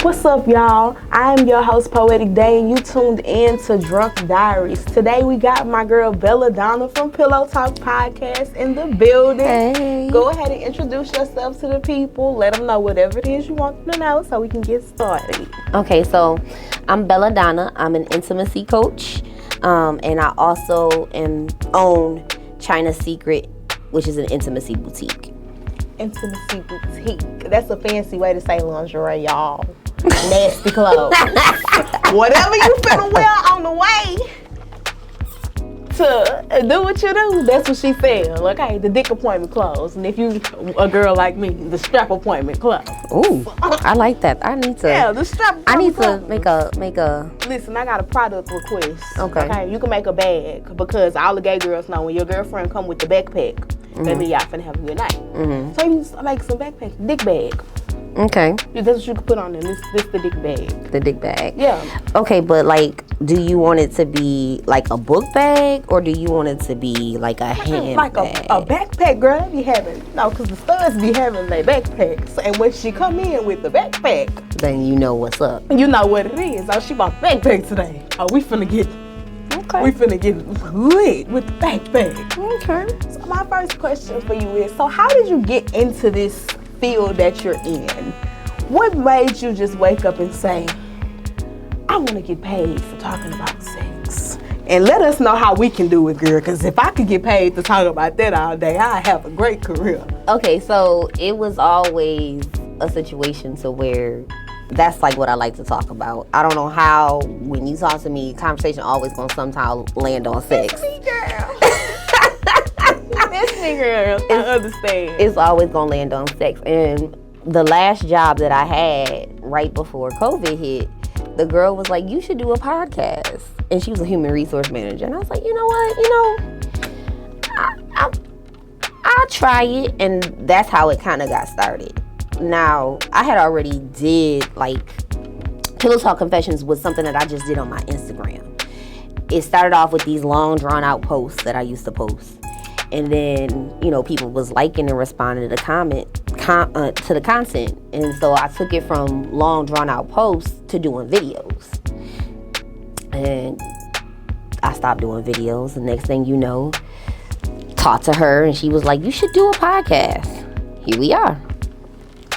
What's up, y'all? I am your host, Poetic Day, and you tuned in to Drunk Diaries. Today we got my girl Donna from Pillow Talk Podcast in the building. Hey. Go ahead and introduce yourself to the people. Let them know whatever it is you want them to know so we can get started. Okay, so I'm Donna. I'm an intimacy coach, and I also own China's Secret, which is an intimacy boutique. Intimacy boutique. That's a fancy way to say lingerie, y'all. Nasty clothes. Whatever you finna wear on the way to do what you do, that's what she said. Okay, the dick appointment clothes. And if you a girl like me, the strap appointment clothes. Ooh, I like that. I need to. Yeah, the strap. I need to make a. Listen, I got a product request. Okay. You can make a bag because all the gay girls know when your girlfriend come with the backpack, baby, y'all finna have a good night. Mm-hmm. So you just make some backpack, dick bag. Okay. That's what you can put on there. This the dick bag. The dick bag. Yeah. Okay, but like, do you want it to be like a book bag, or do you want it to be like a hand like bag? a backpack, girl. They be having because the studs be having their backpacks, and when she come in with the backpack, then you know what's up. you know what it is. Oh, she bought the backpack today. Oh, we finna get lit with the backpack. Okay. So my first question for you is: so how did you get into this field that you're in? What made you just wake up and say, I want to get paid for talking about sex? And let us know how we can do it, girl, because if I could get paid to talk about that all day, I'd have a great career. Okay, so it was always a situation to where that's like what I like to talk about. I don't know how, when you talk to me, conversation always gonna somehow land on sex. That's me, girl. That's me, girl. I understand. It's always gonna land on sex. And the last job that I had right before COVID hit, the girl was like, you should do a podcast. And she was a human resource manager. And I was like, you know what? I'll try it. And that's how it kind of got started. Now, I had already did, Pillow Talk Confessions was something that I just did on my Instagram. It started off with these long, drawn-out posts that I used to post. And then, people was liking and responding to the content. And so I took it from long, drawn-out posts to doing videos. And I stopped doing videos. The next thing you know, talked to her, and she was like, you should do a podcast. Here we are.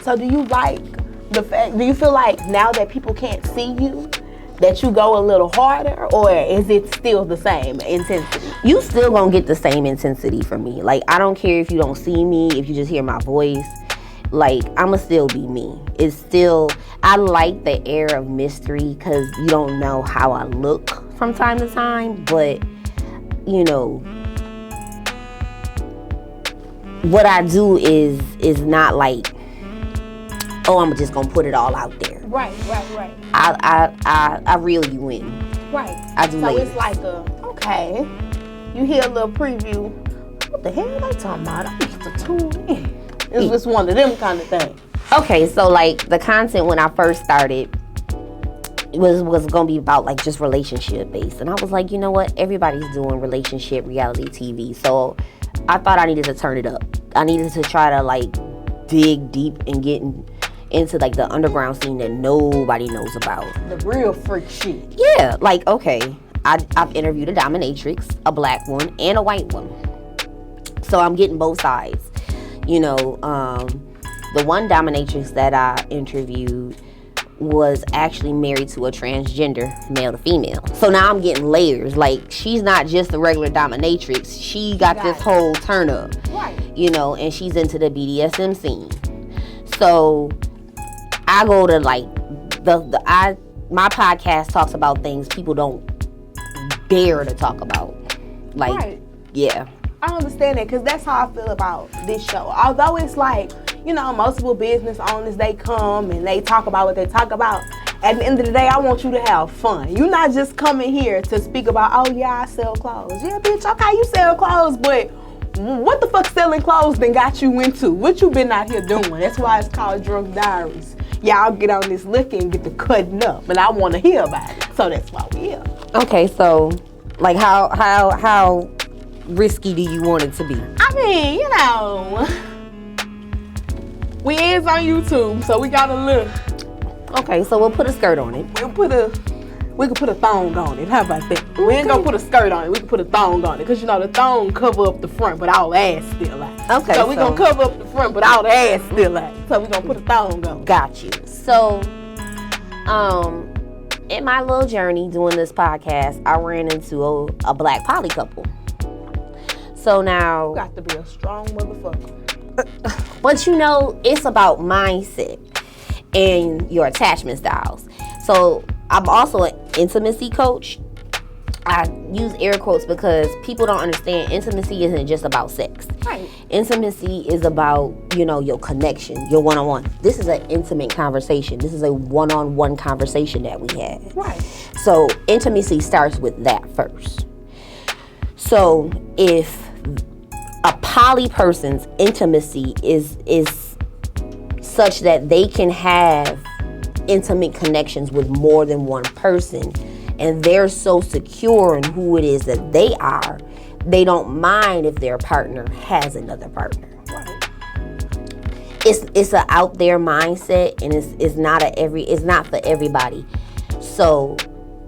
So do you like the fact, do you feel like now that people can't see you, that you go a little harder, or is it still the same intensity? You still gonna get the same intensity from me. I don't care if you don't see me, if you just hear my voice. I'ma still be me. It's still, I like the air of mystery because you don't know how I look from time to time, but, what I do is not oh, I'm just gonna put it all out there. Right. I reel you in. Right. I do. So it's like okay, you hear a little preview. What the hell are they talking about? I need to tune in. It's just one of them kind of things. Okay, so the content when I first started was gonna be about just relationship based, and I was like, you know what? Everybody's doing relationship reality TV, so I thought I needed to turn it up. I needed to try to dig deep and get into the underground scene that nobody knows about. The real freak shit. Yeah, okay, I've interviewed a dominatrix, a black one, and a white one. So I'm getting both sides. The one dominatrix that I interviewed was actually married to a transgender male to female. So now I'm getting layers. She's not just a regular dominatrix. She got this whole turn up. Right. And she's into the BDSM scene. So I go to my podcast talks about things people don't dare to talk about. Right. Yeah. I understand that because that's how I feel about this show. Although it's multiple business owners, they come and they talk about what they talk about. At the end of the day, I want you to have fun. You're not just coming here to speak about, oh yeah, I sell clothes. Yeah, bitch, okay, you sell clothes, but what the fuck selling clothes then got you into? What you been out here doing? That's why it's called Drunk Diaries. Y'all get on this liquor and get to cutting up, and I want to hear about it. So that's why we're here. Okay, so how risky do you want it to be? I mean, we is on YouTube, so we gotta look. Okay, so we'll put a skirt on it. We could put a thong on it. How about that? We ain't gonna put a skirt on it. We can put a thong on it. Because, you know, the thong cover up the front, but all the ass still out. Okay. So we gonna cover up the front, but all the ass still out. So we gonna put a thong on. Got you. So, in my little journey doing this podcast, I ran into a black poly couple. So now... You got to be a strong motherfucker. But, you know, it's about mindset and your attachment styles. So... I'm also an intimacy coach. I use air quotes because people don't understand intimacy isn't just about sex. Right. Intimacy is about, you know, your connection, your one-on-one. This is an intimate conversation. This is a one-on-one conversation that we had. Right. So intimacy starts with that first. So if a poly person's intimacy is such that they can have intimate connections with more than one person, and they're so secure in who it is that they are, they don't mind if their partner has another partner. Right. It's a out there mindset, and it's not for everybody. So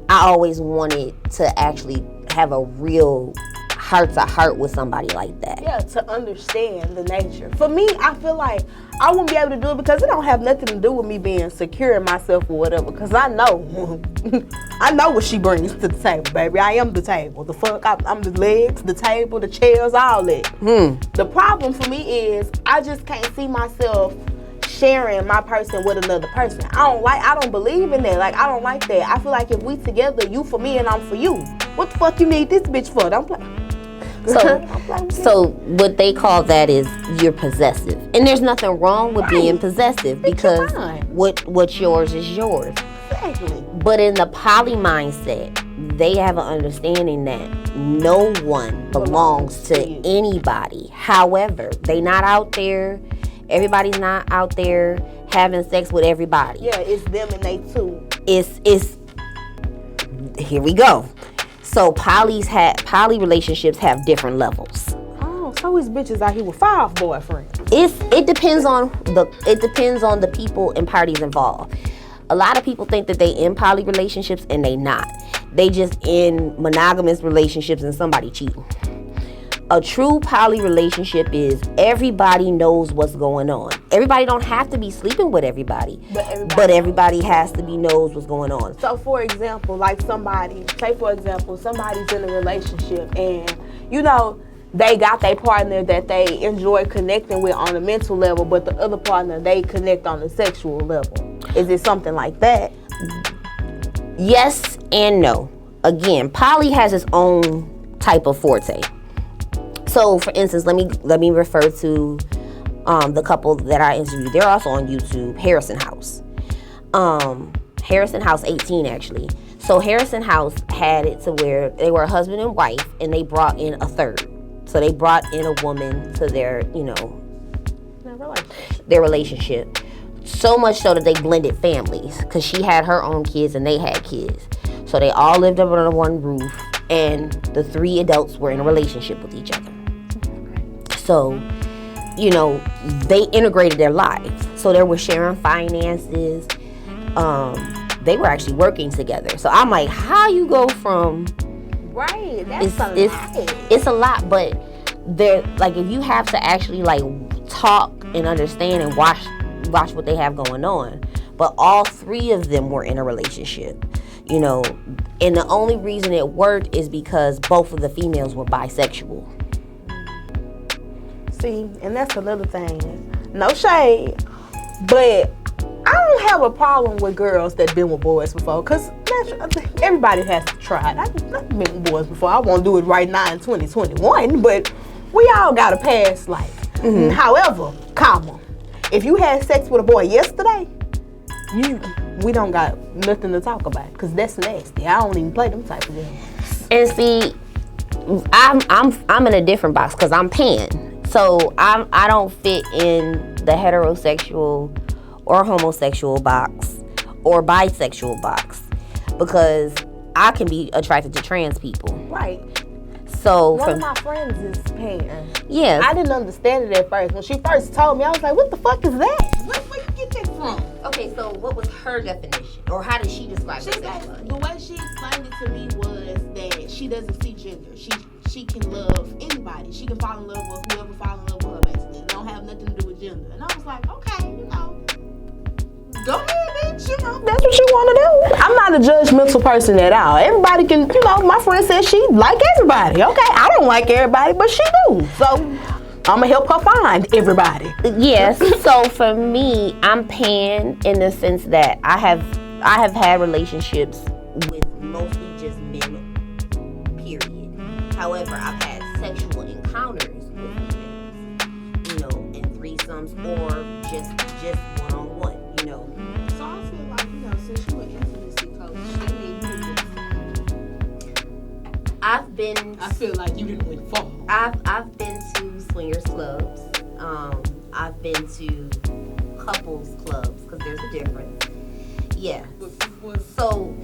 I always wanted to actually have a real heart to heart with somebody like that. Yeah, to understand the nature. For me, I feel like I wouldn't be able to do it because it don't have nothing to do with me being secure in myself or whatever. Because I know, I know what she brings to the table, baby. I am the table. The fuck, I'm the legs, the table, the chairs, all that. The problem for me is I just can't see myself sharing my person with another person. I don't believe in that. Like, I don't like that. I feel like if we together, you for me and I'm for you. What the fuck you need this bitch for? Don't play. So what they call that is you're possessive. And there's nothing wrong with being possessive because what's yours is yours. Exactly. But in the poly mindset, they have an understanding that no one belongs to anybody. However, they not out there. Everybody's not out there having sex with everybody. Yeah, it's them and they too. It's here we go. So poly relationships have different levels. Oh, so these bitches out here with 5 boyfriends. It depends on the people and parties involved. A lot of people think that they in poly relationships and they not. They just in monogamous relationships and somebody cheating. A true poly relationship is everybody knows what's going on. Everybody don't have to be sleeping with everybody, but everybody has to be knows what's going on. So, for example, like somebody's in a relationship and, you know, they got their partner that they enjoy connecting with on a mental level, but the other partner, they connect on a sexual level. Is it something like that? Yes and no. Again, poly has its own type of forte. So, for instance, let me refer to the couple that I interviewed. They're also on YouTube, Harrison House. Harrison House 18, actually. So, Harrison House had it to where they were a husband and wife, and they brought in a third. So, they brought in a woman to their relationship. So much so that they blended families, because she had her own kids and they had kids. So, they all lived under one roof, and the 3 adults were in a relationship with each other. So, you know, they integrated their lives. So they were sharing finances. They were actually working together. So I'm like, how you go from... Right, that's a lot. It's a lot, but they're like, if you have to actually like talk and understand and watch what they have going on. But all 3 of them were in a relationship, you know. And the only reason it worked is because both of the females were bisexual. See, and that's another thing. No shade, but I don't have a problem with girls that been with boys before, because everybody has to try it. I've been with boys before. I won't do it right now in 2021, but we all got a past life. Mm-hmm. However, if you had sex with a boy yesterday, we don't got nothing to talk about, because that's nasty. I don't even play them type of games. And see, I'm in a different box because I'm pan. So I don't fit in the heterosexual or homosexual box or bisexual box, because I can be attracted to trans people. Right. So one of my friends is pan. Yeah. I didn't understand it at first. When she first told me, I was like, what the fuck is that? Where you get that from? Okay, so what was her definition? Or how did she describe She herself? said the way she explained it to me was that she doesn't see gender. She can love anybody. She can fall in love with whoever fall in love with her, basically. It don't have nothing to do with gender. And I was like, okay, go ahead, bitch. That's what you want to do. I'm not a judgmental person at all. Everybody can, my friend said she like everybody. Okay, I don't like everybody, but she do. So I'm gonna help her find everybody. Yes. So for me, I'm pan in the sense that I have had relationships with mostly just men. Period. However, I've had sexual encounters with females, and threesomes or just one-on-one, So I feel like, since you an intimacy coach, I mean, I feel like you didn't went far. I've been to swingers clubs. I've been to couples clubs because there's a difference. Yeah. So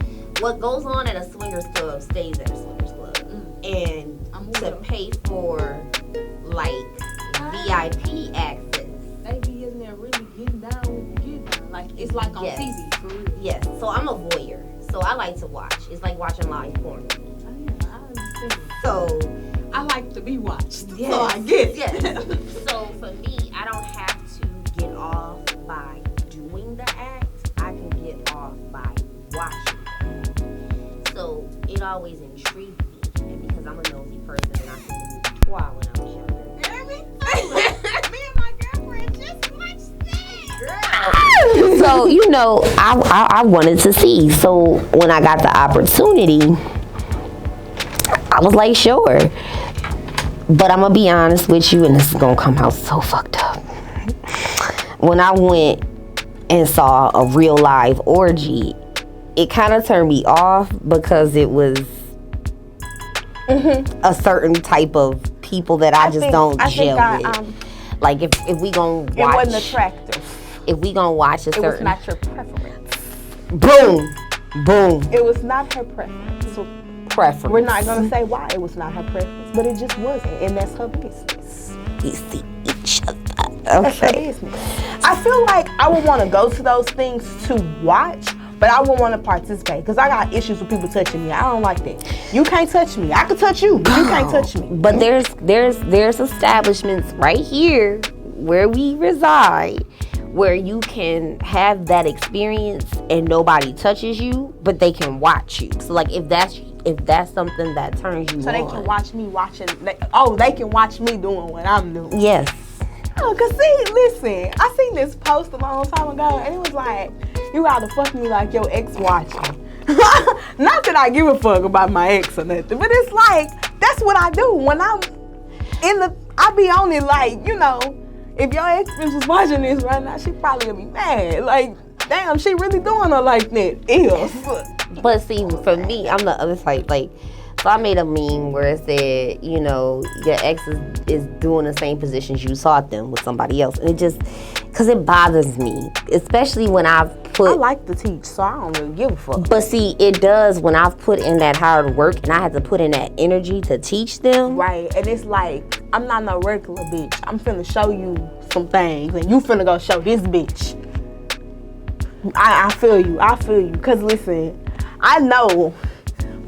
what goes on at a swingers club stays at a swingers club, and to pay for like VIP access. They be in there really getting down. Like it's like on TV for real. Yes. So I'm a voyeur. So I like to watch. It's like watching live porn. I understand. So I like to be watched. Yes. So I get it. Yes. So for me, I don't have to get off by doing the act. I can get off by watching it. So it always intrigued me. And because I'm a nosy person and I used to do twirl when I was younger. You hear me? Me and my girlfriend just watched that. So, I wanted to see. So when I got the opportunity, I was like, sure. But I'm going to be honest with you, and this is going to come out so fucked up. When I went and saw a real live orgy, it kind of turned me off because it was a certain type of people that I just don't gel with. Like if we gonna watch, it wasn't attractive. If we gonna watch a certain, it was not your preference. Boom. It was not her preference. So preference. We're not gonna say why it was not her preference, but it just wasn't, and that's her business. We see each other. That's her business. I feel like I would want to go to those things to watch, but I wouldn't want to participate because I got issues with people touching me. I don't like that. You can't touch me. I can touch you, but you can't touch me. But there's establishments right here where we reside where you can have that experience and nobody touches you, but they can watch you. So like if that's something that turns you on. So they can watch me watching. They can watch me doing what I'm doing. Yes. Oh, cause see, listen, I seen this post a long time ago, and it was like, you gotta fuck me like your ex watching. Not that I give a fuck about my ex or nothing, but it's like, that's what I do. When I'm I be on it like, if your ex was watching this right now, she probably gonna be mad. Like, damn, she really doing her like that. Ew. But see, for me, I'm the other type. Like, so I made a meme where it said, your ex is doing the same positions you taught them with somebody else. And it just, because it bothers me. Especially when I've put... I like to teach, so I don't really give a fuck. But see, it does when I've put in that hard work and I had to put in that energy to teach them. Right, and it's like, I'm not no regular bitch. I'm finna show you some things, and you finna go show this bitch. I feel you. Because listen, I know...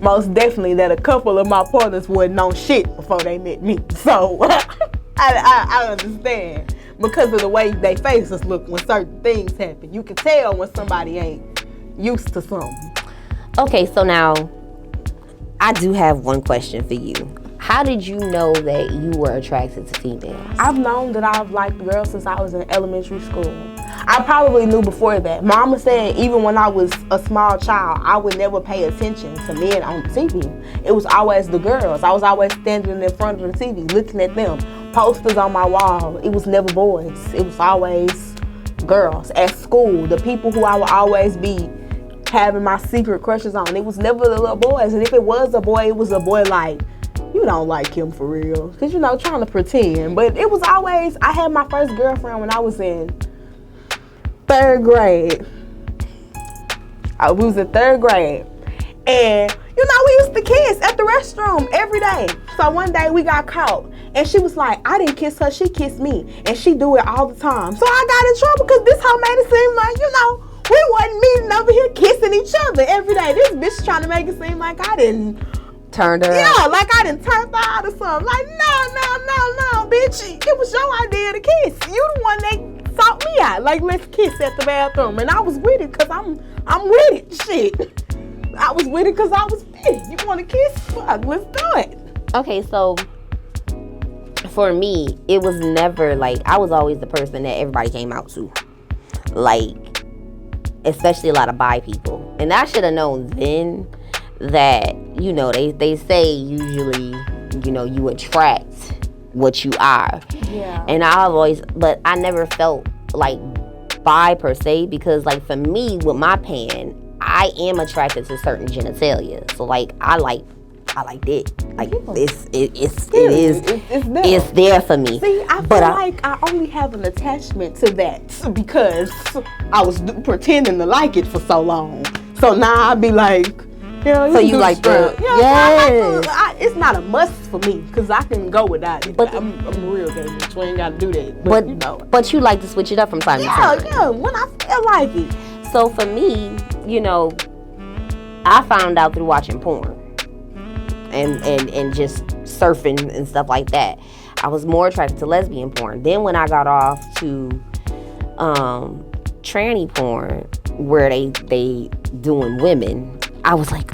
most definitely that a couple of my partners wasn't on shit before they met me. So I understand because of the way they faces look when certain things happen. You can tell when somebody ain't used to something. Okay, so now I do have one question for you. How did you know that you were attracted to females? I've known that I've liked girls since I was in elementary school. I probably knew before that. Mama said even when I was a small child, I would never pay attention to men on TV. It was always the girls. I was always standing in front of the TV looking at them. Posters on my wall. It was never boys. It was always girls. At school, the people who I would always be having my secret crushes on. It was never the little boys. And if it was a boy, it was a boy like, you don't like him for real. Because, trying to pretend. But it was always, I had my first girlfriend when I was in 3rd grade. We was in 3rd grade. And, we used to kiss at the restroom every day. So one day we got caught. And she was like, I didn't kiss her, she kissed me. And she do it all the time. So I got in trouble because this hoe made it seem like, we wasn't meeting over here kissing each other every day. This bitch trying to make it seem like I didn't turn her yeah, out. like I didn't turn her out or something. Like, no, bitch. It was your idea to kiss. You the one that sought me out. Like, let's kiss at the bathroom. And I was with it because I'm with it. Shit. I was with it because I was with it. You want to kiss? Fuck, let's do it. Okay, so for me, it was never like, I was always the person that everybody came out to. Like, especially a lot of bi people. And I should have known then that, they say usually, you attract what you are. Yeah. And but I never felt like bi per se, because like for me with my pan, I am attracted to certain genitalia. So like I like it. Like it's there for me. See, I feel like I only have an attachment to that because I was pretending to like it for so long. So now I'd be like, so you like the it's not a must for me because I can go without it. But I'm a real gay bitch. We ain't gotta do that. But you like to switch it up from time to time. Yeah, when I feel like it. So for me, I found out through watching porn and just surfing and stuff like that. I was more attracted to lesbian porn. Then when I got off to tranny porn, where they doing women, I was like,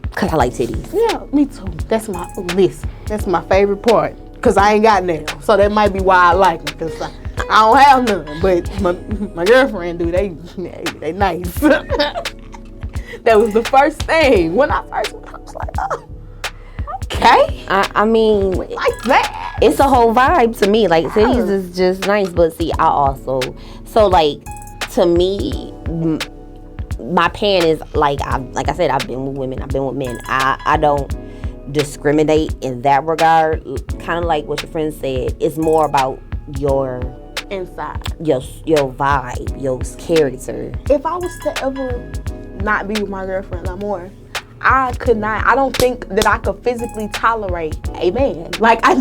because I like titties. Yeah, me too. That's my list. That's my favorite part. Because I ain't got none. So that might be why I like them. Because I don't have none. But my girlfriend do. They nice. That was the first thing. When I first went, I was like, oh, okay. I mean, like that. It's a whole vibe to me. Like, titties is just nice. But see, I also, so like, to me, my pan is like I said, I've been with women, I've been with men. I don't discriminate in that regard. Kind of like what your friend said, it's more about your inside, your vibe, your character. If I was to ever not be with my girlfriend no more, I don't think that I could physically tolerate a man. Like, I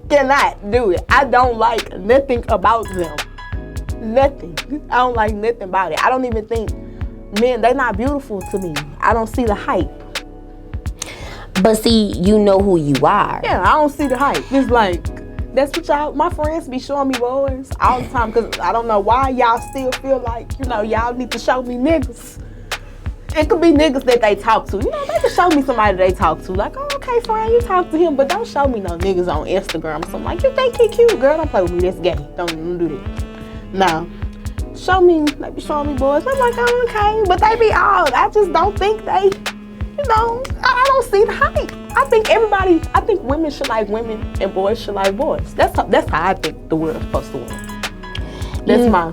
cannot do it. I don't like nothing about them. Nothing. I don't like nothing about it. I don't even think men, they're not beautiful to me. I don't see the hype. But see, you know who you are. Yeah, I don't see the hype. It's like, that's what my friends be showing me boys all the time, because I don't know why y'all still feel like, y'all need to show me niggas. It could be niggas that they talk to. They can show me somebody they talk to. Like, oh, okay, fine, you talk to him, but don't show me no niggas on Instagram or something. Like, you think he cute, girl, don't play with me, that's gay. Don't do that. No. They be showing me boys. I'm like, oh, okay. But they be odd. I just don't think they, I don't see the hype. I think women should like women and boys should like boys. That's how I think the world's supposed to work. That's my.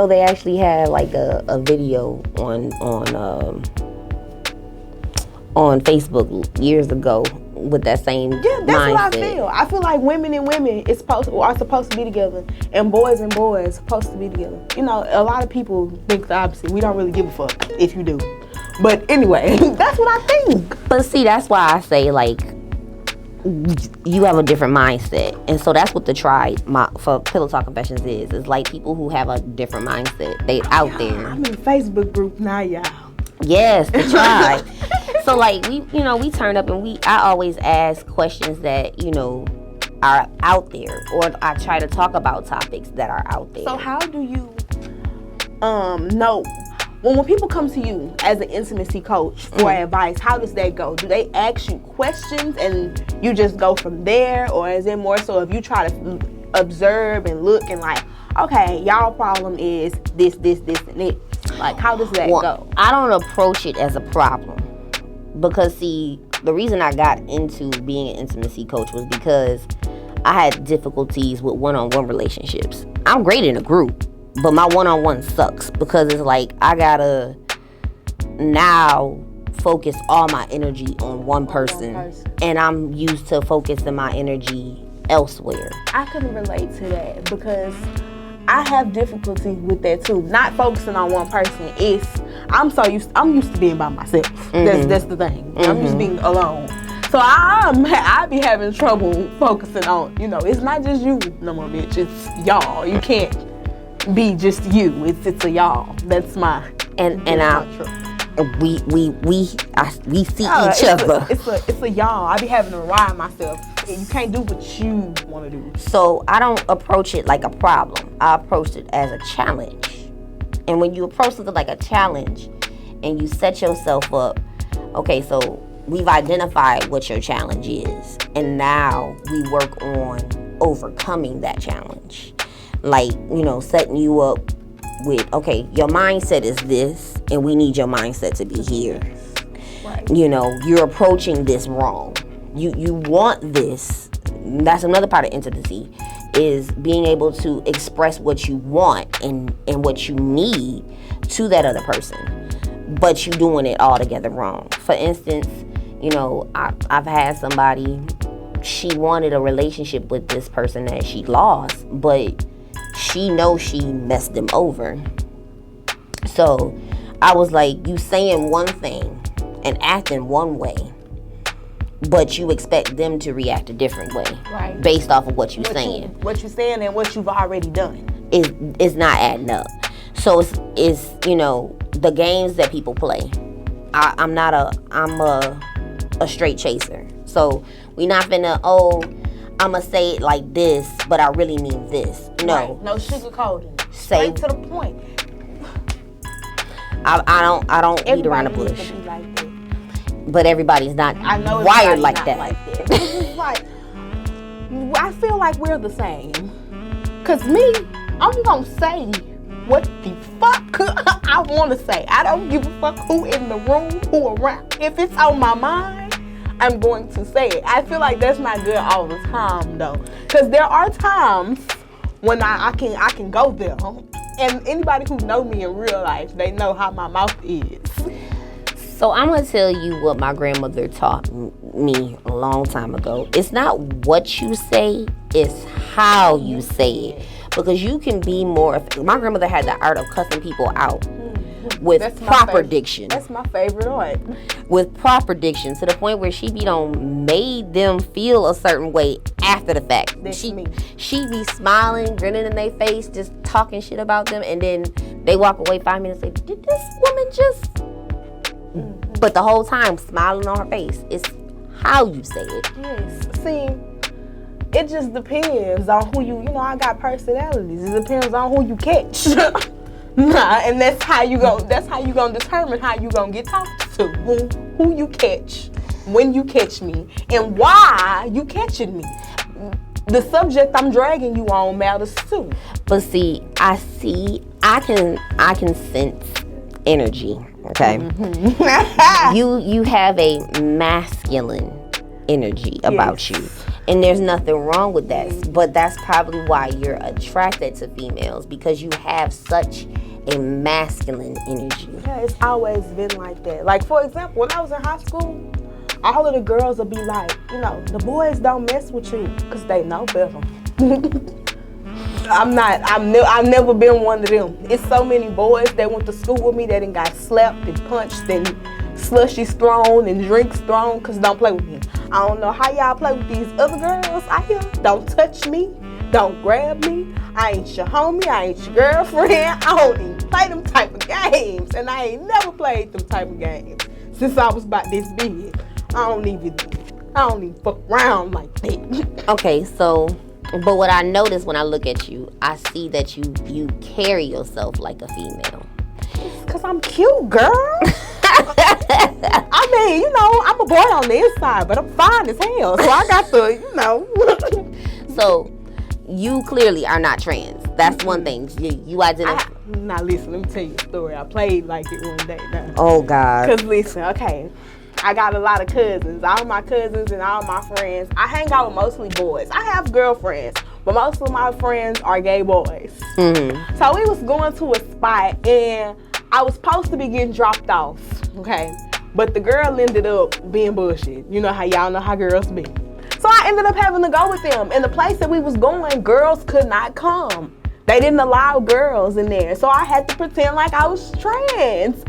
They actually had like a video on Facebook years ago with that same that's mindset. What I feel. I feel like women and women are supposed to be together, and boys are supposed to be together. A lot of people think the opposite. We don't really give a fuck if you do. But anyway, that's what I think. But see, that's why I say, like, you have a different mindset. And so that's what the tribe for Pillow Talk Confessions is. It's like people who have a different mindset. They out there. I'm in a Facebook group now, y'all. Yes, the tribe. So like we turn up and I always ask questions that, are out there, or I try to talk about topics that are out there. So how do you know when people come to you as an intimacy coach for advice, how does that go? Do they ask you questions and you just go from there, or is it more so if you try to observe and look and like, okay, y'all problem is this, and this? Like, how does that go? I don't approach it as a problem, because see, the reason I got into being an intimacy coach was because I had difficulties with one-on-one relationships. I'm great in a group, but my one-on-one sucks, because it's like I gotta now focus all my energy on one person, and I'm used to focusing my energy elsewhere. I can relate to that because I have difficulty with that too. Not focusing on one person. I'm used to being by myself. That's the thing. I'm used to being alone. So So I be having trouble focusing on, it's not just you no more, bitch. It's y'all. You can't be just you. It's a y'all. That's my we see each other. It's a y'all. I be having to remind myself. You can't do what you want to do. So I don't approach it like a problem. I approach it as a challenge. And when you approach something like a challenge and you set yourself up, okay, so we've identified what your challenge is. And now we work on overcoming that challenge. Like, setting you up with, okay, your mindset is this, and we need your mindset to be here. Right. You're approaching this wrong. You want this. That's another part of intimacy, is being able to express what you want and what you need to that other person, but you doing it all together wrong. For instance, I've had somebody, she wanted a relationship with this person that she lost, but she knows she messed them over. So I was like, you saying one thing and acting one way, but you expect them to react a different way, right? Based off of what you're saying. What you're saying and what you've already done. It's not adding up. So it's the games that people play. I'm a straight chaser. So we not finna, I'ma say it like this, but I really mean this. No. Right. No sugarcoating. Straight to the point. I don't beat around the bush. But everybody's not wired like that. It's like, I feel like we're the same. Cause me, I'm gonna say what the fuck I wanna say. I don't give a fuck who in the room, who around. If it's on my mind, I'm going to say it. I feel like that's not good all the time though. Cause there are times when I can go there. And anybody who know me in real life, they know how my mouth is. So I'm going to tell you what my grandmother taught me a long time ago. It's not what you say, it's how you say it. Because you can be more... My grandmother had the art of cussing people out with proper diction. That's my favorite art. With proper diction, to the point where she made them feel a certain way after the fact. She be smiling, grinning in their face, just talking shit about them, and then they walk away 5 minutes later. Did this woman just... But the whole time, smiling on her face. It's how you say it. Yes. See, it just depends on who you I got personalities. It depends on who you catch. And that's how you gonna determine how you gonna get talked to. Who you catch, when you catch me, and why you catching me. The subject I'm dragging you on matters too. But see, I can sense energy. Okay. Mm-hmm. You have a masculine energy about you. And there's nothing wrong with that. But that's probably why you're attracted to females, because you have such a masculine energy. Yeah, it's always been like that. Like, for example, when I was in high school, all of the girls would be like, the boys don't mess with you because they know better. I've never been one of them. It's so many boys that went to school with me that done got slapped and punched and slushies thrown and drinks thrown because don't play with me. I don't know how y'all play with these other girls out here. Don't touch me. Don't grab me. I ain't your homie. I ain't your girlfriend. I don't even play them type of games. And I ain't never played them type of games since I was about this big. I don't even fuck around like that. Okay, so... But what I notice when I look at you, I see that you carry yourself like a female. It's because I'm cute, girl. I mean, I'm a boy on the inside, but I'm fine as hell. So I got the, So you clearly are not trans. That's one thing. You identify. Now listen, let me tell you a story. I played like it one day now. Oh, God. Because listen, okay. I got a lot of cousins. All my cousins and all my friends. I hang out with mostly boys. I have girlfriends, but most of my friends are gay boys. Mm-hmm. So we was going to a spot, and I was supposed to be getting dropped off, okay? But the girl ended up being bullshit. You know how y'all know how girls be. So I ended up having to go with them. And the place that we was going, girls could not come. They didn't allow girls in there. So I had to pretend like I was trans.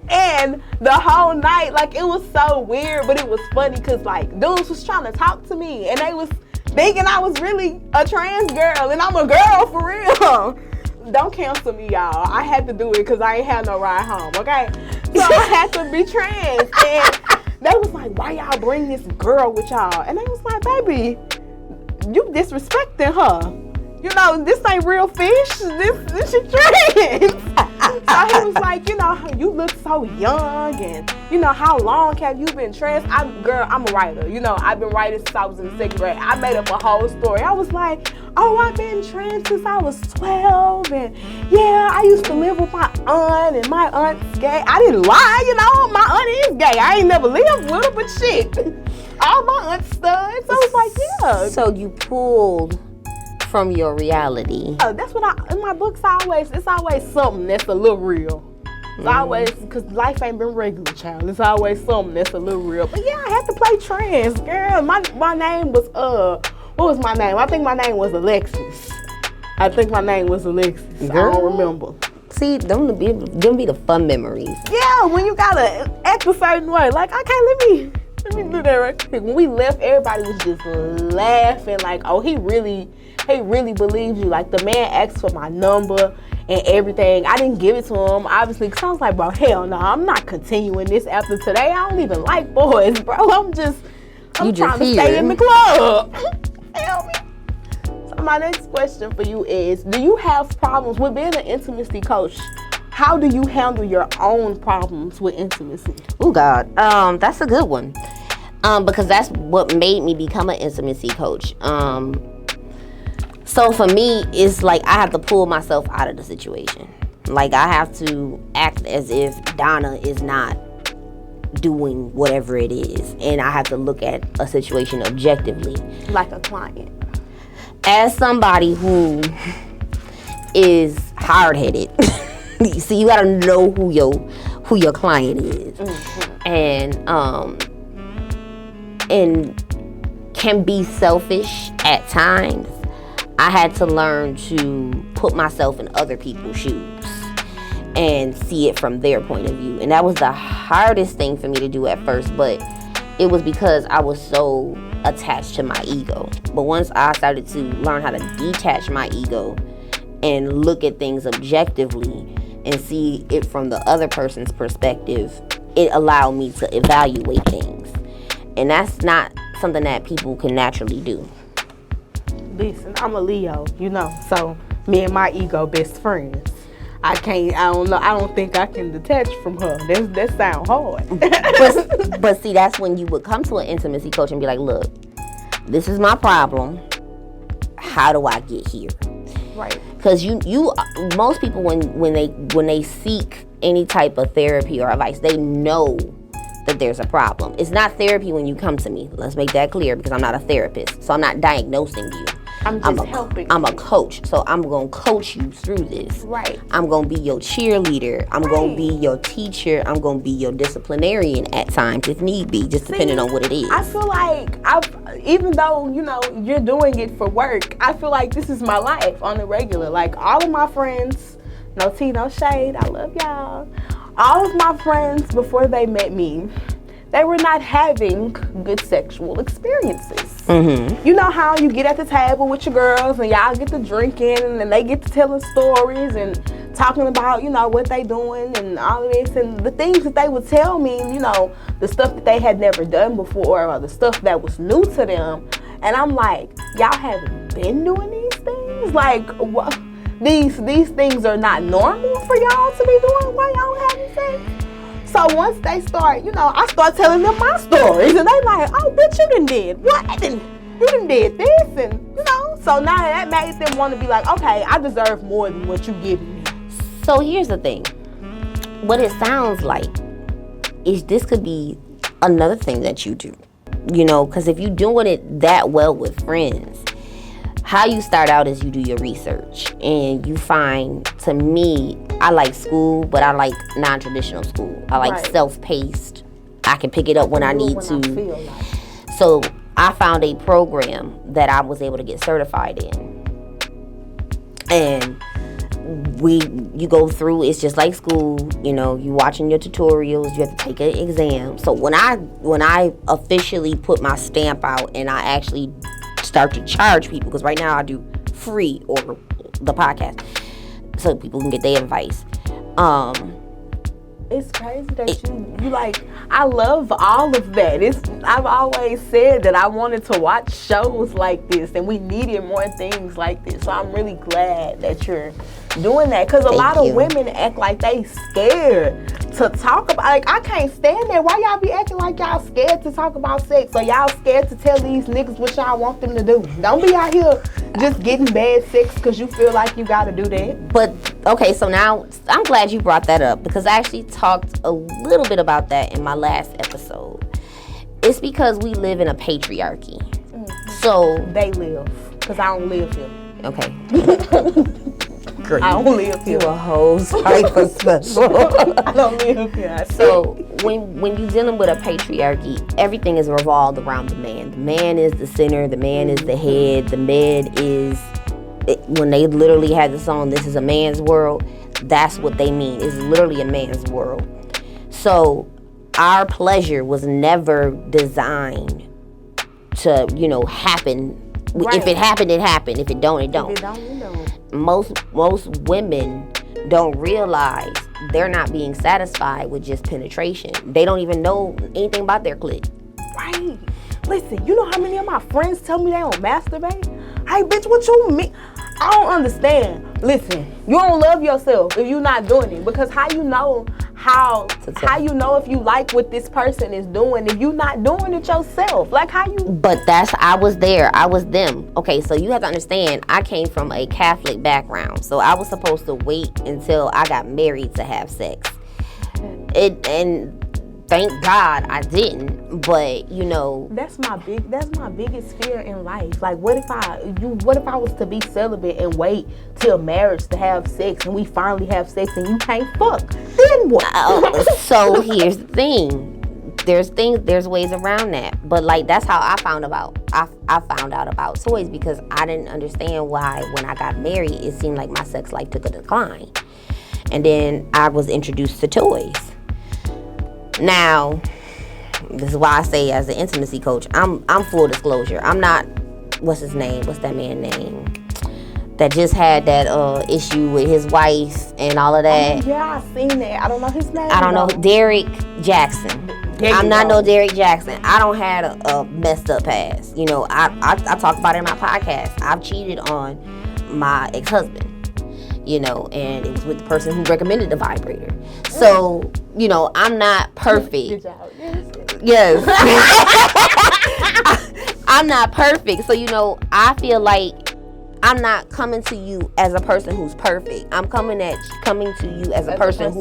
And the whole night, like, it was so weird, but it was funny because, like, dudes was trying to talk to me, and they was thinking I was really a trans girl, and I'm a girl for real. Don't cancel me, y'all. I had to do it because I ain't had no ride home, okay? So I had to be trans. And they was like, why y'all bring this girl with y'all? And they was like, baby, you disrespecting her. You know, this ain't real fish. This is trans. So he was like, you know, you look so young, and you know, how long have you been trans? I'm a writer. You know, I've been writing since I was in the 2nd grade. I made up a whole story. I was like, oh, I've been trans since I was 12, and yeah, I used to live with my aunt, and my aunt's gay. I didn't lie, you know, my aunt is gay. I ain't never lived with her, but shit, all my aunts studs. So I was like, yeah. So you pulled from your reality. Oh, that's what in my books it's always something that's a little real. It's always, because life ain't been regular, child. It's always something that's a little real. But yeah, I had to play trans, girl. My name was, what was my name? I think my name was Alexis. I don't remember. See, them be the fun memories. Yeah, when you gotta act a certain way. Like, okay, let me do that right quick. When we left, everybody was just laughing, like, oh, he really believes you. Like, the man asked for my number and everything. I didn't give it to him, obviously, because I was like, bro, hell no, I'm not continuing this after today. I don't even like boys, bro. I'm trying to stay in the club. Help me. So my next question for you is, do you have problems with being an intimacy coach? How do you handle your own problems with intimacy? Oh, God. That's a good one. Because that's what made me become an intimacy coach. So for me, it's like I have to pull myself out of the situation. Like, I have to act as if Donna is not doing whatever it is. And I have to look at a situation objectively. Like a client. As somebody who is hard-headed. See, you gotta know who your client is. And can be selfish at times. I had to learn to put myself in other people's shoes and see it from their point of view. And that was the hardest thing for me to do at first, but it was because I was so attached to my ego. But once I started to learn how to detach my ego and look at things objectively and see it from the other person's perspective, it allowed me to evaluate things. And that's not something that people can naturally do. Listen, I'm a Leo, you know, so me and my ego best friends. I don't think I can detach from her. That sound hard. but see, that's when you would come to an intimacy coach and be like, look, this is my problem. How do I get here? Right. Because most people when they seek any type of therapy or advice, they know that there's a problem. It's not therapy when you come to me. Let's make that clear, because I'm not a therapist. So I'm not diagnosing you. I'm just helping. I'm a coach. So I'm going to coach you through this. Right. I'm going to be your cheerleader. I'm going to be your teacher. I'm going to be your disciplinarian at times if need be, just depending on what it is. I feel like even though, you know, you're doing it for work, I feel like this is my life on the regular. Like, all of my friends, no tea, no shade, I love y'all. All of my friends, before they met me, they were not having good sexual experiences. Mm-hmm. You know how you get at the table with your girls and y'all get to drinking and they get to telling stories and talking about, you know, what they doing and all of this, and the things that they would tell me, you know, the stuff that they had never done before or the stuff that was new to them. And I'm like, y'all haven't been doing these things? Like, what? These things are not normal for y'all to be doing while y'all having sex? So once they start, you know, I start telling them my stories, and they like, oh, bitch, you done did what? And you done did this, and, you know. So now that made them want to be like, okay, I deserve more than what you giving me. So here's the thing. What it sounds like is this could be another thing that you do. You know, because if you're doing it that well with friends, how you start out is you do your research and you find, to me, I like school, but I like non-traditional school. I like self-paced. I can pick it up when I need to. So I found a program that I was able to get certified in. And you go through, it's just like school, you know, you watching your tutorials, you have to take an exam. So when I officially put my stamp out and I actually start to charge people, because right now I do free or the podcast so people can get their advice. It's crazy that you like, I love all of that. I've always said that I wanted to watch shows like this, and we needed more things like this. So I'm really glad that you're doing that, because a lot of women act like they scared to talk about, like, I can't stand that. Why y'all be acting like y'all scared to talk about sex, or y'all scared to tell these niggas what y'all want them to do? Don't be out here just getting bad sex because you feel like you gotta do that. But okay, so now I'm glad you brought that up, because I actually talked a little bit about that in my last episode. It's because we live in a patriarchy. So they live, because I don't live here. Okay. Great. I don't live here. You a whole type of special. I don't live here. So when you're dealing with a patriarchy, everything is revolved around the man. The man is the center. The man is the head. The man is, when they literally had the song, "This is a man's world," that's what they mean. It's literally a man's world. So our pleasure was never designed to, you know, happen. Right. If it happened, it happened. If it don't, it don't. If it don't, it don't. Most women don't realize they're not being satisfied with just penetration. They don't even know anything about their clit. Right. Listen, you know how many of my friends tell me they don't masturbate? Hey, bitch, what you mean? I don't understand. Listen, you don't love yourself if you're not doing it, because how you know if you like what this person is doing if you're not doing it yourself? Like, how you? But I was there. I was them. Okay, so you have to understand, I came from a Catholic background, so I was supposed to wait until I got married to have sex. And thank God I didn't, but you know, that's my biggest fear in life. Like, what if I was to be celibate and wait till marriage to have sex, and we finally have sex and you can't fuck? Then what? So here's the thing. There's ways around that, but like, that's how I found out about toys, because I didn't understand why when I got married it seemed like my sex life took a decline, and then I was introduced to toys. Now, this is why I say, as an intimacy coach, I'm full disclosure. I'm not, what's his name? What's that man's name? That just had that issue with his wife and all of that. Oh, yeah, I seen that. I don't know his name. I don't know. Derek Jackson. I'm not no Derek Jackson. I don't have a messed up past. You know, I talk about it in my podcast. I've cheated on my ex-husband. You know, and it was with the person who recommended the vibrator. So, you know, I'm not perfect. Good job. Yes. I'm not perfect. So, you know, I feel like I'm not coming to you as a person who's perfect. I'm coming to you as a person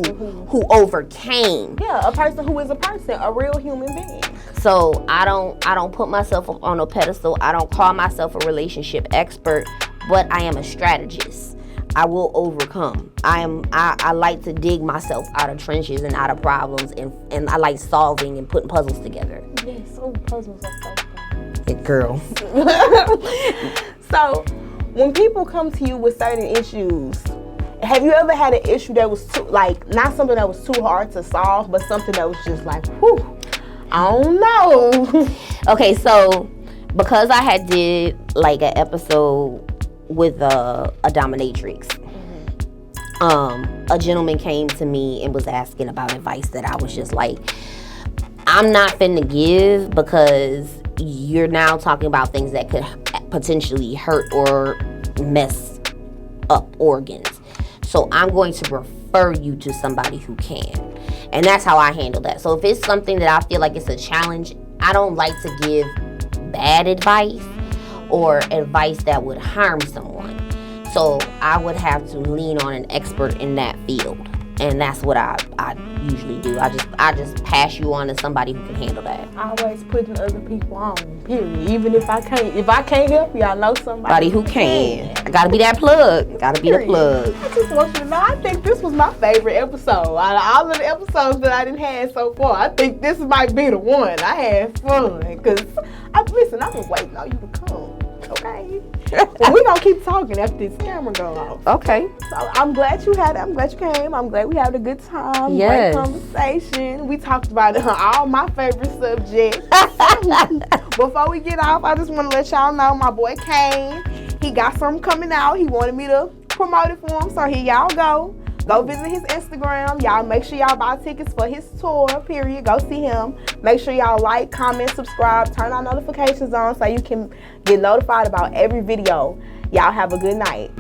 who overcame. Yeah, a person who is a person, a real human being. So I don't put myself on a pedestal. I don't call myself a relationship expert, but I am a strategist. I will overcome. I like to dig myself out of trenches and out of problems, and I like solving and putting puzzles together. Yes, puzzles are so fun. Girl. So, when people come to you with certain issues, have you ever had an issue that was not something that was too hard to solve, but something that was just like, whew, I don't know. Okay, so because I had did like an episode with a dominatrix, a gentleman came to me and was asking about advice that I was just like, I'm not finna give, because you're now talking about things that could potentially hurt or mess up organs. So I'm going to refer you to somebody who can. And that's how I handle that. So if it's something that I feel like it's a challenge, I don't like to give bad advice or advice that would harm someone. So I would have to lean on an expert in that field. And that's what I usually do. I just pass you on to somebody who can handle that. Always putting other people on, period. Even if I can't help you, I know somebody who can. I gotta be that plug. Gotta be the plug. I just want you to know, I think this was my favorite episode. Out of all of the episodes that I done had so far, I think this might be the one. I had fun. Because, listen, I've been waiting on you to come. Okay? Well, we're gonna keep talking after this camera go off. Okay. So I'm glad you had it. I'm glad you came. I'm glad we had a good time. Yes. Great conversation. We talked about all my favorite subjects. Before we get off, I just want to let y'all know my boy Kane, he got something coming out. He wanted me to promote it for him. So here y'all go. Go visit his Instagram. Y'all make sure y'all buy tickets for his tour, period. Go see him. Make sure y'all like, comment, subscribe, turn our notifications on so you can get notified about every video. Y'all have a good night.